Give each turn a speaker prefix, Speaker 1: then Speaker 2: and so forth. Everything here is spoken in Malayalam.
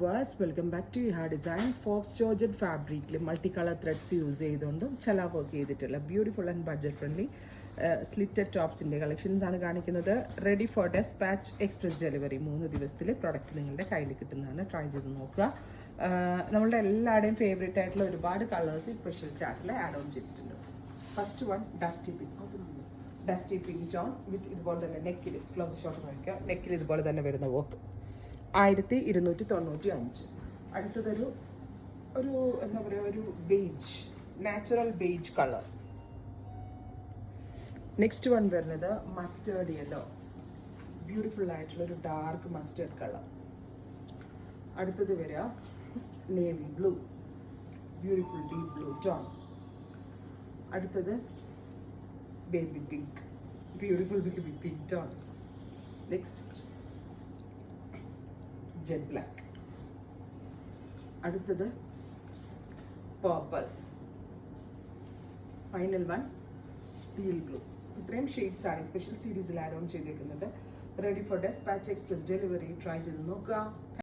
Speaker 1: Welcome back to Iha designs. Faux georgette ഫാബ്രിക്കിൽ മൾട്ടി കളർ ത്രെഡ്സ് യൂസ് ചെയ്തുകൊണ്ടും ചില വർക്ക് ചെയ്തിട്ടുള്ള beautiful and budget friendly slitted ടോപ്സിൻ്റെ കളക്ഷൻസ് ആണ് കാണിക്കുന്നത്. Ready for despatch express delivery 3 ദിവസത്തിൽ പ്രൊഡക്റ്റ് നിങ്ങളുടെ കയ്യിൽ കിട്ടുന്നതാണ്. ട്രൈ ചെയ്ത് നോക്കുക. നമ്മളുടെ എല്ലാവരുടെയും ഫേവറേറ്റ് ആയിട്ടുള്ള ഒരുപാട് കളേഴ്സ് ഈ സ്പെഷ്യൽ ചാർട്ടിൽ ആഡ് ഓൺ ചെയ്തിട്ടുണ്ട്. First one dusty pink tone വിത്ത് ഇതുപോലെ തന്നെ നെക്കിൽ ക്ലോസ് ഷോട്ട് നോക്കുക. നെക്കിൽ ഇതുപോലെ തന്നെ വരുന്ന വർക്ക് 1295. അടുത്തതൊരു എന്താ പറയുക, ഒരു beige, natural beige colour. Next one വരുന്നത് മസ്റ്റേർഡ് യെല്ലോ, ബ്യൂട്ടിഫുൾ ആയിട്ടുള്ള ഒരു ഡാർക്ക് മസ്റ്റേർഡ് കളർ. അടുത്തത് വരിക navy blue, beautiful deep blue tone. അടുത്തത് baby pink, beautiful baby pink tone. Next jet black. അടുത്തത് purple. Final one teal blue. ഇത്രയും ഷെയ്ഡ്സ് ആണ് സ്പെഷ്യൽ സീരീസിൽ ആഡ് ഓൺ ചെയ്തേക്കുന്നത്. Ready for despatch express delivery. Try ചെയ്ത് നോക്കുക.